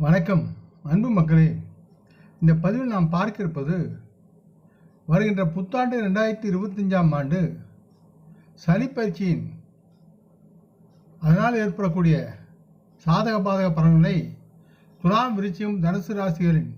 வணக்கம் அன்பு மக்களே. இந்த பதிவில் நாம் பார்க்க இருப்பது வருகின்ற புத்தாண்டு 2025ஆம் ஆண்டு சனி பயிற்சியின் அதனால் ஏற்படக்கூடிய சாதக பாதக பலன்களை துலாம், விருச்சிகம், தனுசு ராசிகளின்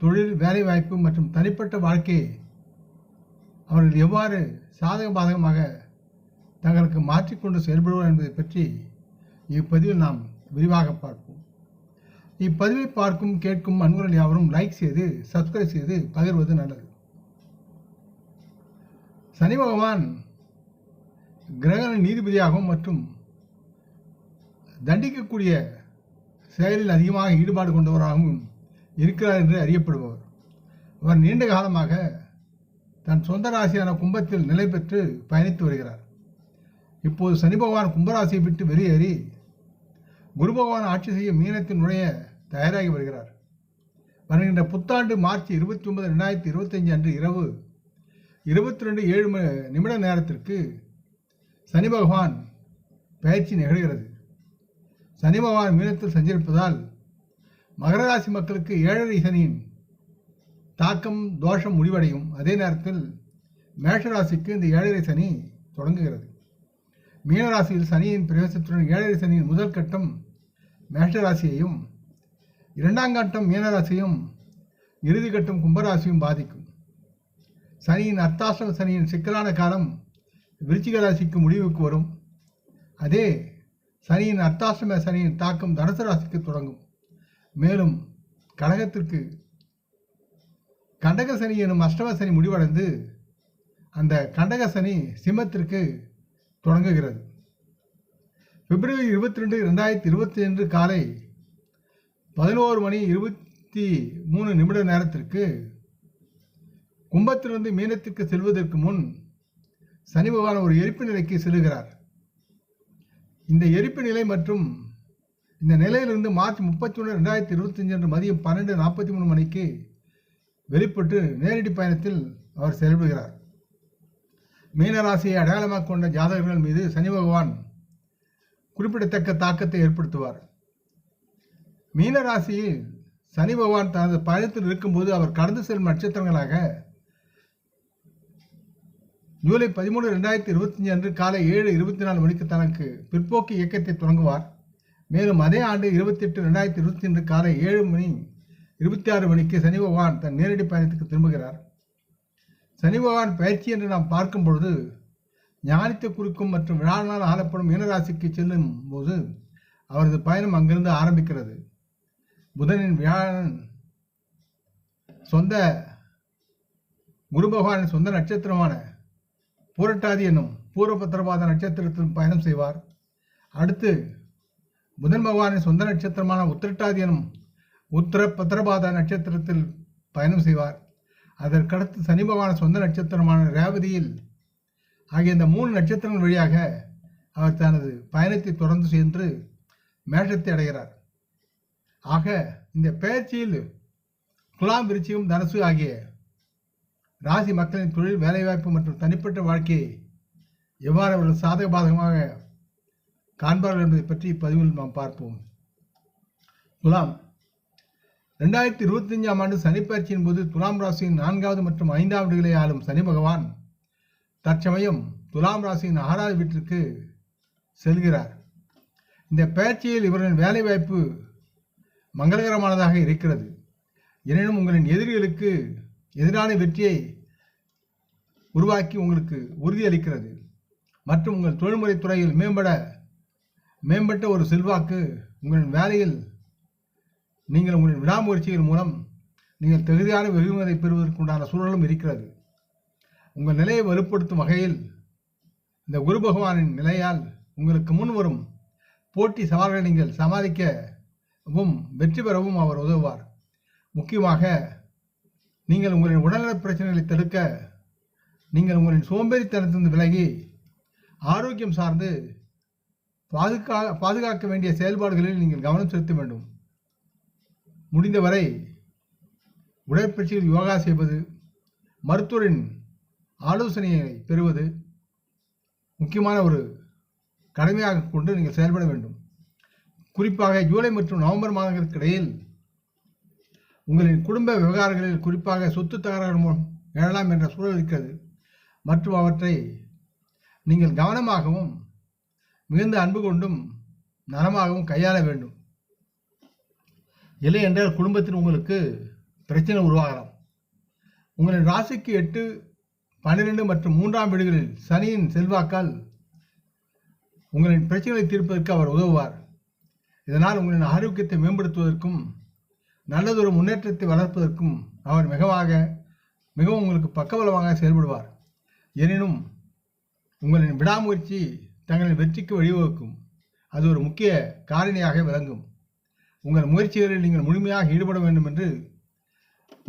தொழில், வேலைவாய்ப்பு மற்றும் தனிப்பட்ட வாழ்க்கையை அவர்கள் எவ்வாறு சாதக பாதகமாக தங்களுக்கு மாற்றிக்கொண்டு செயல்படுவார் என்பதை பற்றி இப்பதிவில் நாம் விரிவாக பார்ப்போம். இப்பதிவை பார்க்கும் கேட்கும் அன்பர்கள் யாவரும் லைக் செய்து சப்ஸ்கிரைப் செய்து பகிர்வது நல்லது. சனி பகவான் கிரக நீதிபதியாகவும் மற்றும் தண்டிக்கக்கூடிய செயலில் அதிகமாக ஈடுபாடு கொண்டவராகவும் இருக்கிறார் என்று அறியப்படுபவர். அவர் நீண்ட காலமாக தன் சொந்த ராசியான கும்பத்தில் நிலை பெற்று பயணித்து வருகிறார். இப்போது சனி பகவான் கும்பராசியை விட்டு வெளியேறி குரு பகவான் ஆட்சி செய்ய மீனத்தில் நுழைய தயாராகி வருகிறார். வருகின்ற புத்தாண்டு மார்ச் 29, 2025 அன்று இரவு 22:07 நேரத்திற்கு சனி பகவான் பயிற்சி நிகழ்கிறது. சனி பகவான் மீனத்தில் சஞ்சரிப்பதால் மகர ராசி மக்களுக்கு 7.5 சனியின் தாக்கம் தோஷம் முடிவடையும். அதே நேரத்தில் மேஷராசிக்கு இந்த 7.5 சனி தொடங்குகிறது. மீனராசியில் சனியின் பிரவேசத்துடன் 7.5 சனியின் முதல் கட்டம் மேஷராசியையும், இரண்டாம் கட்டம் மீனராசியும், இறுதி கட்டம் கும்பராசியும் பாதிக்கும். சனியின் அர்த்தாஷ்டம சனியின் சிக்கலான காலம் விருச்சிக ராசிக்கு முடிவுக்கு வரும். அதே சனியின் அர்த்தாஷ்டம சனியின் தாக்கம் தனுசு ராசிக்கு தொடங்கும். மேலும் கடகத்திற்கு கண்டக சனி எனும் அஷ்டம சனி முடிவடைந்து அந்த கண்டக சனி சிம்மத்திற்கு தொடங்குகிறது. பிப்ரவரி 22, 2025 காலை 11:23 நேரத்திற்கு கும்பத்திலிருந்து மீனத்திற்கு செல்வதற்கு முன் சனி பகவான் ஒரு எரிப்பு நிலைக்கு செல்கிறார். இந்த எரிப்பு நிலை மற்றும் இந்த நிலையிலிருந்து மார்ச் 31, 2025 அன்று மதியம் 12:43 வெளிப்பட்டு நேரடி பயணத்தில் அவர் செயல்படுகிறார். மீனராசியை அடையாளமாக கொண்ட ஜாதகர்கள் மீது சனி பகவான் குறிப்பிடத்தக்க தாக்கத்தை ஏற்படுத்துவார். மீனராசியில் சனி பகவான் தனது பயணத்தில் இருக்கும்போது அவர் கடந்து செல்லும் நட்சத்திரங்களாக ஜூலை 13, 2025 அன்று காலை 7:24 தனக்கு பிற்போக்கு இயக்கத்தை தொடங்குவார். மேலும் அதே ஆண்டு 28, 2025 காலை 7:26 சனி பகவான் தன் நேரடி பயணத்துக்கு திரும்புகிறார். சனி பகவான் பயிற்சி என்று நாம் பார்க்கும் பொழுது ஞானித்த குறிக்கும் மற்றும் விழாவினால் ஆளப்படும் மீனராசிக்கு செல்லும் போது அவரது பயணம் அங்கிருந்து ஆரம்பிக்கிறது. புதனின் வியாழன் சொந்த குரு பகவானின் சொந்த நட்சத்திரமான பூரட்டாதி என்னும் பூர்வபத்திரபாத நட்சத்திரத்தில் பயணம் செய்வார். அடுத்து புதன் பகவானின் சொந்த நட்சத்திரமான உத்திரட்டாதி எனும் உத்தரபத்திரபாத நட்சத்திரத்தில் பயணம் செய்வார். அதற்கடுத்து சனி பகவான் சொந்த நட்சத்திரமான ரேவதியில் ஆகிய இந்த 3 நட்சத்திரங்கள் வழியாக அவர் தனது பயணத்தை தொடர்ந்து சென்று மேஷத்தை அடைகிறார். ஆக இந்த பெயர்ச்சியில் துலாம், விருச்சிகம், தனுசு ஆகிய ராசி மக்களின் தொழில், வேலைவாய்ப்பு மற்றும் தனிப்பட்ட வாழ்க்கையை எவ்வாறு அவர்கள் சாதக பாதகமாக காண்பார்கள் என்பதை பற்றி இப்பதிவில் நாம் பார்ப்போம். துலாம், 2025ஆம் ஆண்டு சனி பயிற்சியின் போது துலாம் ராசியின் 4வது மற்றும் 5வது வீடுகளை ஆளும் சனி பகவான் தற்சமயம் துலாம் ராசியின் 6வது வீட்டிற்கு செல்கிறார். இந்த பயிற்சியில் இவரின் வேலைவாய்ப்பு மங்களகரமானதாக இருக்கிறது. எனினும் உங்களின் எதிரிகளுக்கு எதிரான வெற்றியை உருவாக்கி உங்களுக்கு உறுதியளிக்கிறது. மற்றும் உங்கள் தொழில்முறை துறையில் மேம்பட்ட ஒரு செல்வாக்கு உங்களின் வேலையில் நீங்கள் உங்களின் விடாமுயற்சிகள் மூலம் நீங்கள் தகுதியான வெகுமதியை பெறுவதற்குண்டான சூழலும் இருக்கிறது. உங்கள் நிலையை வலுப்படுத்தும் வகையில் இந்த குரு பகவானின் நிலையால் உங்களுக்கு முன் வரும் போட்டி சவால்களை நீங்கள் சமாளிக்கவும் வெற்றி பெறவும் அவர் உதவுவார். முக்கியமாக நீங்கள் உங்களின் உடல்நலப் பிரச்சனைகளை தடுக்க நீங்கள் உங்களின் சோம்பேறித்தனத்திலிருந்து விலகி ஆரோக்கியம் சார்ந்து பாதுகாக்க வேண்டிய செயல்பாடுகளில் நீங்கள் கவனம் செலுத்த வேண்டும். முடிந்தவரை உடற்பயிற்சியில் யோகா செய்வது, மருத்துவரின் ஆலோசனையை பெறுவது முக்கியமான ஒரு கடமையாக கொண்டு நீங்கள் செயல்பட வேண்டும். குறிப்பாக ஜூலை மற்றும் நவம்பர் மாதங்களுக்கு இடையில் உங்களின் குடும்ப விவகாரங்களில் குறிப்பாக சொத்து தகராறு எழலாம் என்ற சூழல் இருக்கிறது. மற்றும் அவற்றை நீங்கள் கவனமாகவும் மிகுந்த அன்பு கொண்டும் நலமாகவும் கையாள வேண்டும். இல்லை என்றால் குடும்பத்தில் உங்களுக்கு பிரச்சனை உருவாகலாம். உங்களின் ராசிக்கு 8, 12 மற்றும் 3ஆம் வீடுகளில் சனியின் செல்வாக்கால் உங்களின் பிரச்சனைகளை தீர்ப்பதற்கு அவர் உதவுவார். இதனால் உங்களின் ஆரோக்கியத்தை மேம்படுத்துவதற்கும் நல்லதொரு முன்னேற்றத்தை வளர்ப்பதற்கும் அவர் மிகவும் உங்களுக்கு பக்கபலமாக செயல்படுவார். எனினும் உங்களின் விடாமுயற்சி தங்களின் வெற்றிக்கு வழிவகுக்கும். அது ஒரு முக்கிய காரணியாக விளங்கும். உங்கள் முயற்சிகளில் நீங்கள் முழுமையாக ஈடுபட வேண்டும் என்று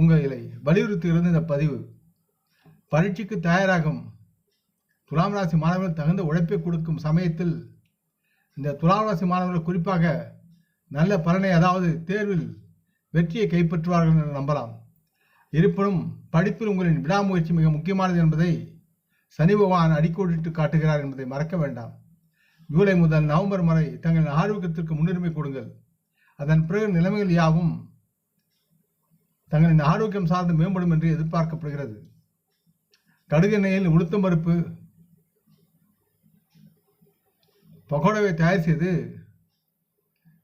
உங்களை வலியுறுத்துகிறது இந்த பதிவு. பரீட்சைக்கு தயாராகும் துலாம் ராசி மாணவர்கள் தகுந்த உழைப்பை கொடுக்கும் சமயத்தில் இந்த துலாம் ராசி மாணவர்கள் குறிப்பாக நல்ல பலனை, அதாவது தேர்வில் வெற்றியை கைப்பற்றுவார்கள் என்று நம்பலாம். இருப்பினும் படிப்பில் உங்களின் விடாமுயற்சி மிக முக்கியமானது என்பதை சனி பகவான் அடிக்கோடிட்டு காட்டுகிறார் என்பதை மறக்க வேண்டாம். ஜூலை முதல் நவம்பர் வரை தங்களின் ஆரோக்கியத்திற்கு முன்னுரிமை கொடுங்கள். அதன் பிறகு நிலைமைகள் யாவும் தங்களின் ஆரோக்கியம் சார்ந்து மேம்படும் என்று எதிர்பார்க்கப்படுகிறது. கடுகெண்ணெயில் உளுத்தம் பருப்பு பகோடாவை தயார் செய்து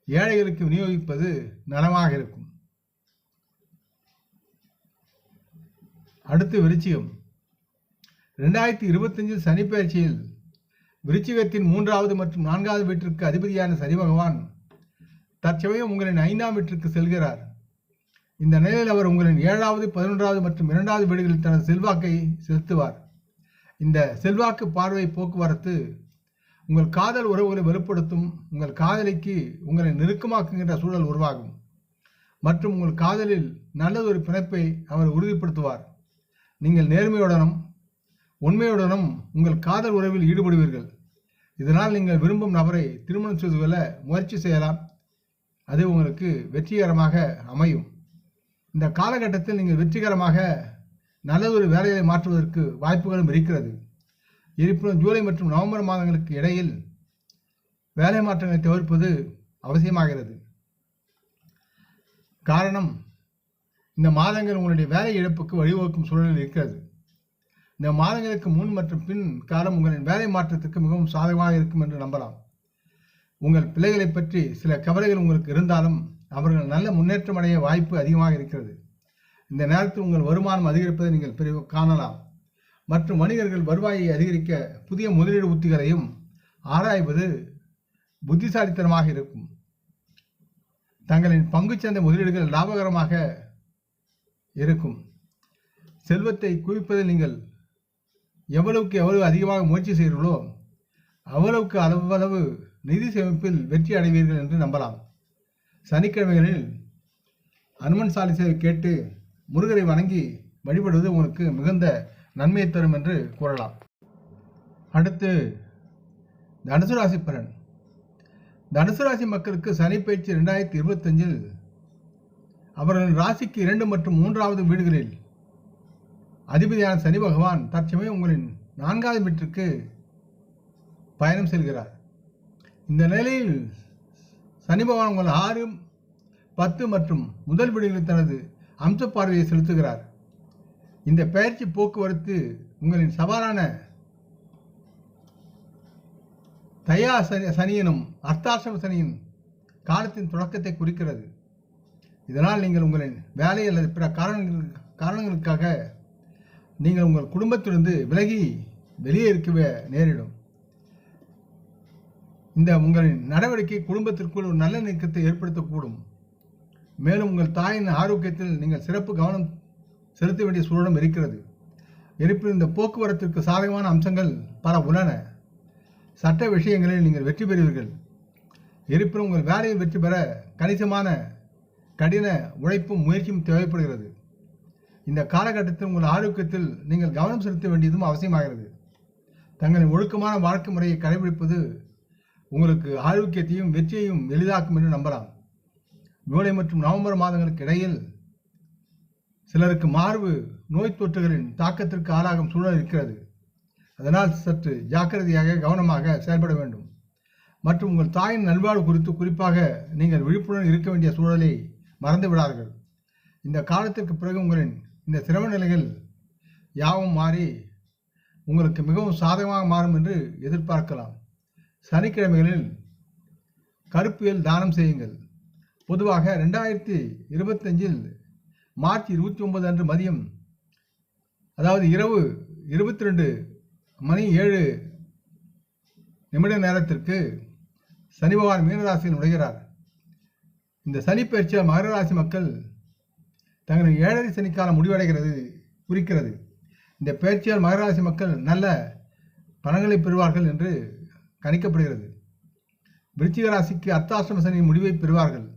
ஏழைகளுக்கு விநியோகிப்பது நலமாக இருக்கும். அடுத்து விருச்சிகம். 2025 சனி பயிற்சியில் விருச்சிகத்தின் 3வது மற்றும் 4வது வீட்டிற்கு அதிபதியான சனி பகவான் தற்சமயம் உங்களின் 5ஆம் வீட்டிற்கு செல்கிறார். இந்த நிலையில் அவர் உங்களின் 7வது, 11வது மற்றும் 2வது வீடுகளில் தனது செல்வாக்கை செலுத்துவார். இந்த செல்வாக்கு பார்வை போக்குவரத்து உங்கள் காதல் உறவுகளை வலுப்படுத்தும். உங்கள் காதலிக்கு உங்களை நெருக்கமாக்குகின்ற சூழல் உருவாகும். மற்றும் உங்கள் காதலில் நல்லதொரு பிணைப்பை அவர் உறுதிப்படுத்துவார். நீங்கள் நேர்மையுடனும் உண்மையுடனும் உங்கள் காதல் உறவில் ஈடுபடுவீர்கள். இதனால் நீங்கள் விரும்பும் நபரை திருமணம் செய்து கொள்ள முயற்சி செய்யலாம். அது உங்களுக்கு வெற்றிகரமாக அமையும். இந்த காலகட்டத்தில் நீங்கள் வெற்றிகரமாக நல்லதொரு வேலைகளை மாற்றுவதற்கு வாய்ப்புகளும் இருக்கிறது. இருப்பினும் ஜூலை மற்றும் நவம்பர் மாதங்களுக்கு இடையில் வேலை மாற்றங்களை தவிர்ப்பது அவசியமாகிறது. காரணம், இந்த மாதங்கள் உங்களுடைய வேலை இழப்புக்கு வழிவகுக்கும் சூழலில் இருக்கிறது. இந்த மாதங்களுக்கு முன் மற்றும் பின் காலம் உங்களின் வேலை மாற்றத்துக்கு மிகவும் சாதகமாக இருக்கும் என்று நம்பலாம். உங்கள் பிள்ளைகளை பற்றி சில கவலைகள் உங்களுக்கு இருந்தாலும் அவர்கள் நல்ல முன்னேற்றம் அடைய வாய்ப்பு அதிகமாக இருக்கிறது. இந்த நேரத்தில் உங்கள் வருமானம் அதிகரிப்பதை நீங்கள் காணலாம். மற்றும் வணிகர்கள் வருவாயை அதிகரிக்க புதிய முதலீடு உத்திகளையும் ஆராய்வது புத்திசாலித்தனமாக இருக்கும். தங்களின் பங்குச்சந்தை முதலீடுகள் லாபகரமாக இருக்கும். செல்வத்தை குவிப்பதில் நீங்கள் எவ்வளவுக்கு அதிகமாக முயற்சி செய்கிறீர்களோ அவ்வளவுக்கு அவ்வளவு நிதி சேமிப்பில் வெற்றி அடைவீர்கள் என்று நம்பலாம். சனிக்கிழமைகளில் அனுமன் சாலிசாவை கேட்டு முருகரை வணங்கி வழிபடுவது உங்களுக்கு மிகுந்த நன்மையை தரும் என்று கூறலாம். அடுத்து தனுசு ராசி பலன். தனுசு ராசி மக்களுக்கு சனி பயிற்சி 2025 அவர்களின் ராசிக்கு 2 மற்றும் 3வது வீடுகளில் அதிபதியான சனி பகவான் தற்சமயம் உங்களின் 4வது வீட்டிற்கு பயணம் செல்கிறார். இந்த நிலையில் சனி பகவான் உங்கள் 6, 10 மற்றும் முதல் வீடுகளில் தனது அம்ச பார்வையை செலுத்துகிறார். இந்த பயிற்சி போக்குவரத்து உங்களின் சவாலான தயா சனியனும் அர்த்தாசிரம சனியின் காலத்தின் தொடக்கத்தை குறிக்கிறது. இதனால் நீங்கள் உங்களின் வேலை அல்லது பிற காரணங்களுக்காக நீங்கள் உங்கள் குடும்பத்திலிருந்து விலகி வெளியே இருக்க நேரிடும். இந்த உங்களின் நடவடிக்கை குடும்பத்திற்குள் ஒரு நல்ல நீக்கத்தை ஏற்படுத்தக்கூடும். மேலும் உங்கள் தாயின் ஆரோக்கியத்தில் நீங்கள் சிறப்பு கவனம் செலுத்த வேண்டிய சூழலும் இருக்கிறது. இருப்பினும் இந்த போக்குவரத்திற்கு சாதகமான அம்சங்கள் பல உள்ளன. சட்ட விஷயங்களில் நீங்கள் வெற்றி பெறுவீர்கள். இருப்பினும் உங்கள் வேலையில் வெற்றி பெற கணிசமான கடின உழைப்பும் முயற்சியும் தேவைப்படுகிறது. இந்த காலகட்டத்தில் உங்கள் ஆரோக்கியத்தில் நீங்கள் கவனம் செலுத்த வேண்டியதும் அவசியமாகிறது. தங்களின் ஒழுக்கமான வாழ்க்கை முறையை கடைபிடிப்பது உங்களுக்கு ஆரோக்கியத்தையும் வெற்றியையும் எளிதாக்கும் என்று நம்பலாம். ஜூலை மற்றும் நவம்பர் மாதங்களுக்கு இடையில் சிலருக்கு மார்பு நோய் தொற்றுகளின் தாக்கத்திற்கு ஆளாகும் சூழல் இருக்கிறது. அதனால் சற்று ஜாக்கிரதையாக கவனமாக செயல்பட வேண்டும். மற்றும் உங்கள் தாயின் நல்வாழ்வு குறித்து குறிப்பாக நீங்கள் விழிப்புடன் இருக்க வேண்டிய சூழலை மறந்து விடார்கள். இந்த காலத்திற்கு பிறகு உங்களின் இந்த சிரம நிலைகள் யாவும் மாறி உங்களுக்கு மிகவும் சாதகமாக மாறும் என்று எதிர்பார்க்கலாம். சனிக்கிழமைகளில் கருப்பியல் தானம் செய்யுங்கள். பொதுவாக 2025 மார்ச் 29 அன்று மதியம், அதாவது இரவு 22:07 நேரத்திற்கு சனி பகவான் மீனராசியில் நுழைகிறார். இந்த சனி பயிற்சியால் மகர ராசி மக்கள் தங்களின் 7.5 சனிக்காலம் முடிவடைகிறது குறிக்கிறது. இந்த பயிற்சியால் மகர ராசி மக்கள் நல்ல பலன்களை பெறுவார்கள் என்று கணிக்கப்படுகிறது. விருச்சிக ராசிக்கு அர்த்தாஷ்டம சனியின் முடிவை பெறுவார்கள்.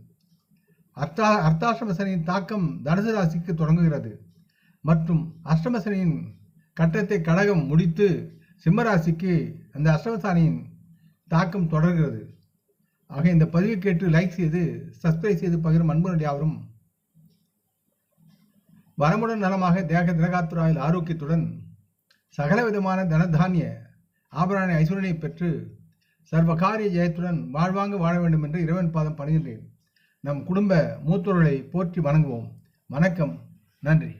அர்த்தாஷ்டம சனியின் தாக்கம் தனுசு ராசிக்கு தொடங்குகிறது மற்றும் அஷ்டம சனியின் கட்டத்தை கடகம் முடித்து சிம்ம ராசிக்கு அந்த அஷ்டம சனியின் தாக்கம் தொடர்கிறது. ஆக இந்த பதிவை கேட்டு லைக் செய்து சப்ஸ்கிரைப் செய்து பகிரும் அன்புடன் யாவரும் வரமுடன் நலமாக தேக திரகாத்துராயில் ஆரோக்கியத்துடன் சகல விதமான தனதானிய ஆபரண ஐஸ்வர்யனை பெற்று சர்வகாரிய ஜெயத்துடன் வாழ்வாங்க வாழ வேண்டும் என்று இறைவன் பாதம் பணிகின்றேன். நம் குடும்ப மூத்தோர்களை போற்றி வணங்குவோம். வணக்கம். நன்றி.